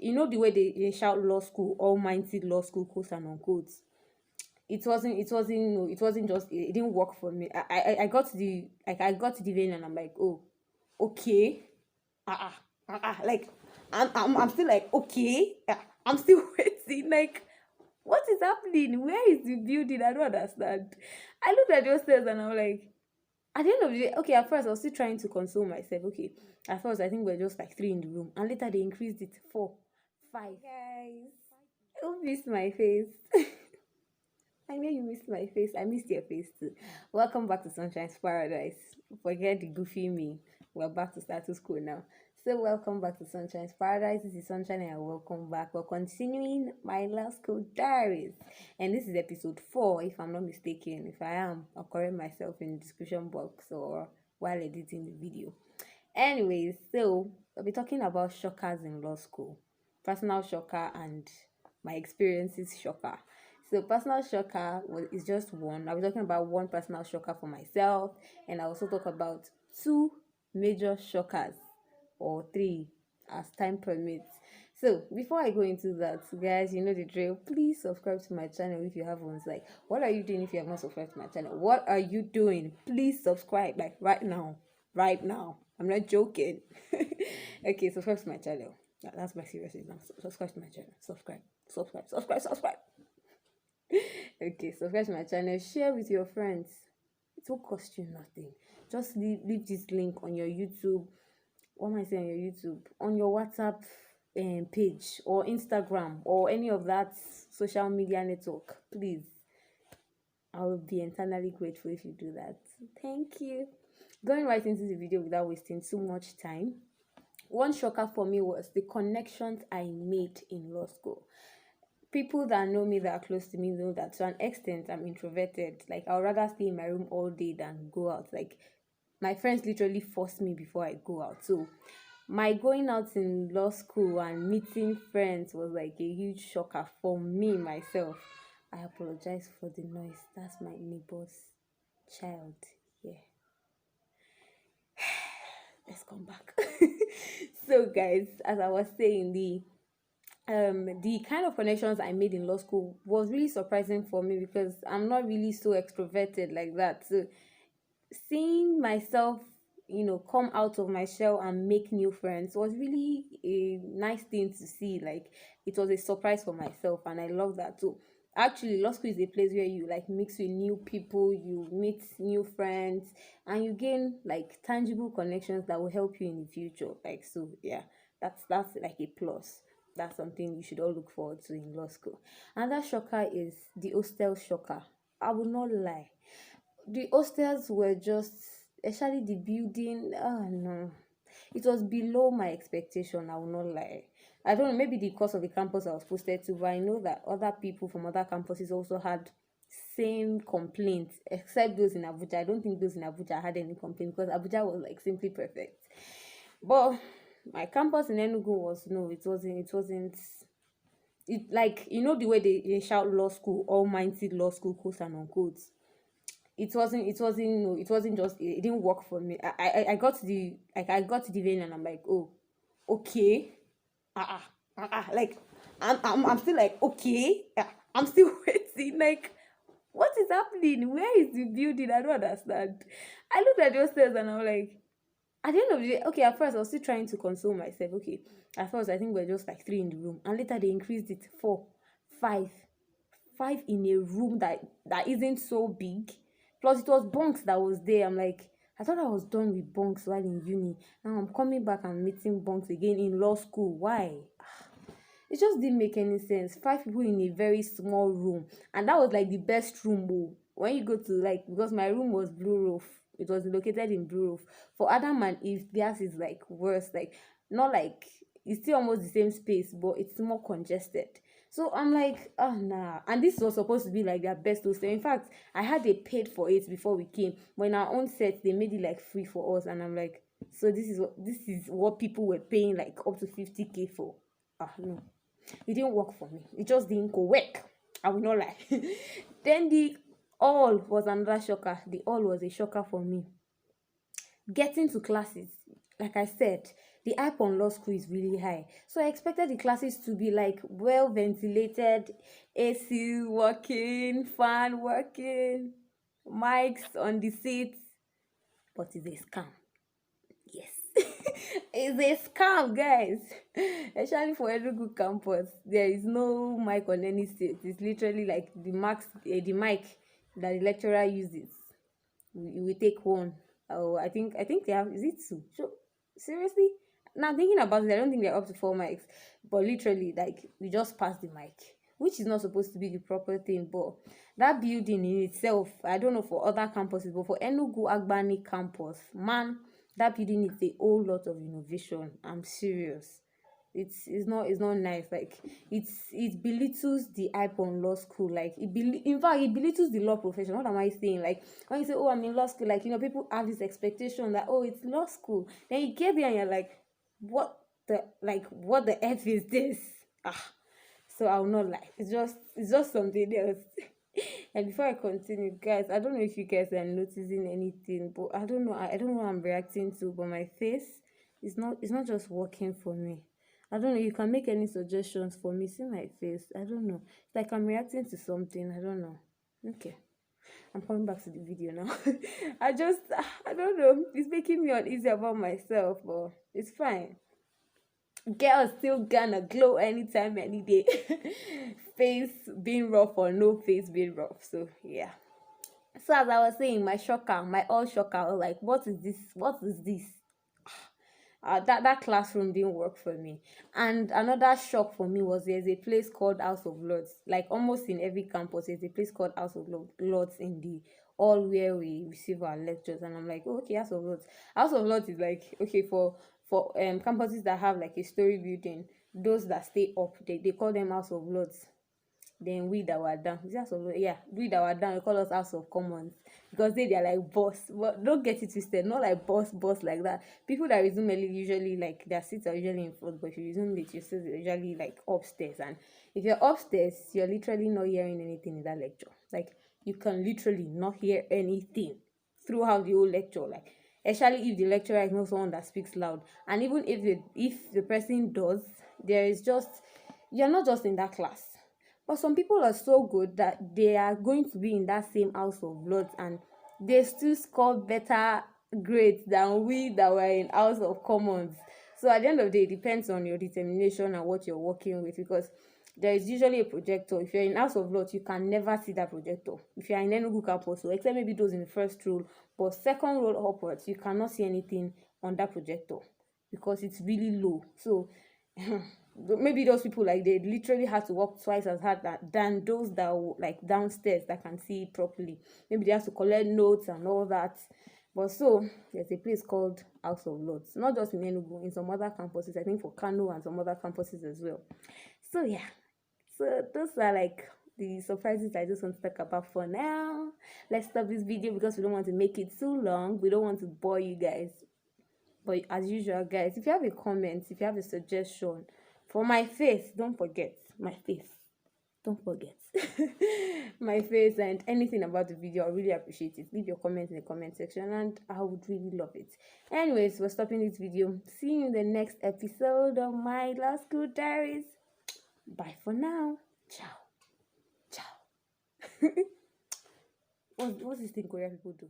the way they shout law school, almighty law school, quotes and unquote. It wasn't just, it didn't work for me. I got to the vein and I'm like, oh, okay. Like I'm still like, okay. I'm still waiting. Like, what is happening? Where is the building? I don't understand. I looked at those stairs and I'm like, at the end of the day, okay, at first I was still trying to console myself. Okay, at first I think we're just like three in the room, and later they increased it to four, five. Guys, who missed my face? I know you missed my face. I missed your face too. Welcome back to Sunshine's Paradise. Forget the goofy me. We're back to status quo now. So welcome back to Sunshine's Paradise. This is Sunshine and welcome back. We're continuing my School Diaries. And this is episode 4, if I'm not mistaken. If I am, I'll correct myself in the description box or while editing the video. Anyways, so I'll be talking about shockers in law school. Personal shocker and my experiences shocker. So personal shocker is just one. I'll be talking about one personal shocker for myself, and I also talk about 2 major shockers, or 3 as time permits. So before I go into that, guys, you know the drill. Please subscribe to my channel if you haven't. Like, what are you doing if you have not subscribed to my channel? What are you doing? Please subscribe, like right now. Right now. I'm not joking. Okay, subscribe to my channel. That's my serious reason. Subscribe to my channel. Subscribe. Okay, subscribe to my channel, share with your friends. It will cost you nothing. Just leave this link on your YouTube. What am I saying on your YouTube? On your WhatsApp page or Instagram or any of that social media network. Please, I will be eternally grateful if you do that. Thank you. Going right into the video without wasting too much time. One shocker for me was the connections I made in law school. People that know me, that are close to me, know that to an extent I'm introverted. Like, I'd rather stay in my room all day than go out. Like, my friends literally force me before I go out. So my going out in law school and meeting friends was like a huge shocker for me myself. I apologize for the noise. That's my neighbor's child. Yeah. Let's come back. So guys, as I was saying, the kind of connections I made in law school was really surprising for me because I'm not really so extroverted like that. So seeing myself, come out of my shell and make new friends was really a nice thing to see. Like, it was a surprise for myself, and I love that too. Actually, law school is a place where you like mix with new people, you meet new friends, and you gain like tangible connections that will help you in the future. Like, so yeah, that's like a plus. That's something you should all look forward to in law school. Another shocker is the hostel shocker. I will not lie. The hostels were just, especially the building, no. It was below my expectation, I will not lie. I don't know, maybe the cost of the campus I was posted to, but I know that other people from other campuses also had same complaints, except those in Abuja. I don't think those in Abuja had any complaint because Abuja was like simply perfect. But my campus in Enugu was, no, it wasn't. It, like, the way they shout law school, almighty law school, quotes and unquote. It wasn't just, it didn't work for me. I got to the vein and I'm like, oh, okay. Like, I'm still like, okay. I'm still waiting. Like, what is happening? Where is the building? I don't understand. I looked at those stairs and I'm like, at the end of the day, okay, at first I was still trying to console myself. Okay, at first I think we're just like 3 in the room, and later they increased it to 4, 5 in a room that isn't so big. Plus, it was bunks that was there. I'm like, I thought I was done with bunks while in uni. Now I'm coming back and meeting bunks again in law school. Why? It just didn't make any sense. 5 people in a very small room. And that was like the best room. Oh. When you go to, like, because my room was blue roof. It was located in blue roof. For Adam and Eve, theirs is like worse. Like, not like, it's still almost the same space, but it's more congested. So I'm like, oh nah. And this was supposed to be like their best hostel. In fact, I had they paid for it before we came. But in our own set, they made it like free for us. And I'm like, so this is what people were paying like up to 50K for. No. It didn't work for me. It just didn't go work. I will not lie. Then the all was another shocker. The all was a shocker for me. getting to classes, like I said, the hype on law school is really high. So I expected the classes to be like well ventilated, AC working, fan working, mics on the seats, but it's a scam. Yes. It's a scam, guys. Especially for Enugu campus. There is no mic on any seat. It's literally like the mic that the lecturer uses. We take one. Oh, I think they have, is it two? So seriously? Now thinking about it, I don't think they're up to four mics. But literally, like we just pass the mic, which is not supposed to be the proper thing. But that building in itself, I don't know for other campuses, but for Enugu Agbani campus, man, that building needs a whole lot of innovation. I'm serious. It's not nice. Like it belittles the hype on law school. Like in fact it belittles the law profession. What am I saying? Like when you say, oh, I'm in law school, like people have this expectation that, oh, it's law school. Then you get there and you're like, what the F is this? So I'll not lie. It's just something else. And before I continue, guys, I don't know if you guys are noticing anything, but I don't know what I'm reacting to, but my face it's not just working for me. I don't know. You can make any suggestions for me. See my face. I don't know. It's like I'm reacting to something. I don't know. Okay. I'm coming back to the video now. I don't know. It's making me uneasy about myself, but it's fine. Girl still gonna glow anytime, any day. Face being rough or no face being rough. So yeah. So as I was saying, my shocker, my all shocker, I was like, what is this? What is this? That classroom didn't work for me. And another shock for me was there's a place called House of Lords. Like almost in every campus, there's a place called Lords in the all where we receive our lectures. And I'm like, oh, okay, House of Lords. House of Lords is like, okay, for campuses that have like a story building, those that stay up, they call them House of Lords. Then we that were down, is it House of Lords? Yeah, we that were down, they call us House of Commons, because they are like boss. But don't get it twisted, not like boss like that. People that resume early usually, like their seats are usually in front, but if you resume late, your seats are usually like upstairs. And if you're upstairs, you're literally not hearing anything in that lecture. Like you can literally not hear anything throughout the whole lecture. Like especially if the lecturer is not someone that speaks loud, and even if the person does, there is just, you're not just in that class. But some people are so good that they are going to be in that same House of Lords and they still score better grades than we that were in House of Commons. So at the end of the day, it depends on your determination and what you're working with, because there is usually a projector. If you're in House of Lords, you can never see that projector. If you're in Enugu campus, so except maybe those in the first row, but second row upwards, you cannot see anything on that projector because it's really low. So maybe those people, like they literally had to work twice as hard than those that were like downstairs that can see it properly. Maybe they have to collect notes and all that. But so there's a place called House of Lords, not just in Enugu, in some other campuses, I think for Kano and some other campuses as well. So yeah, so those are like the surprises I just want to talk about for now. Let's stop this video because we don't want to make it too long. We don't want to bore you guys. But as usual, guys, if you have a comment, if you have a suggestion for my face, don't forget my face. Don't forget my face and anything about the video. I really appreciate it. Leave your comment in the comment section and I would really love it. Anyways, we're stopping this video. See you in the next episode of my School Diaries. Bye for now. Ciao. Ciao. What's this thing Korean people do?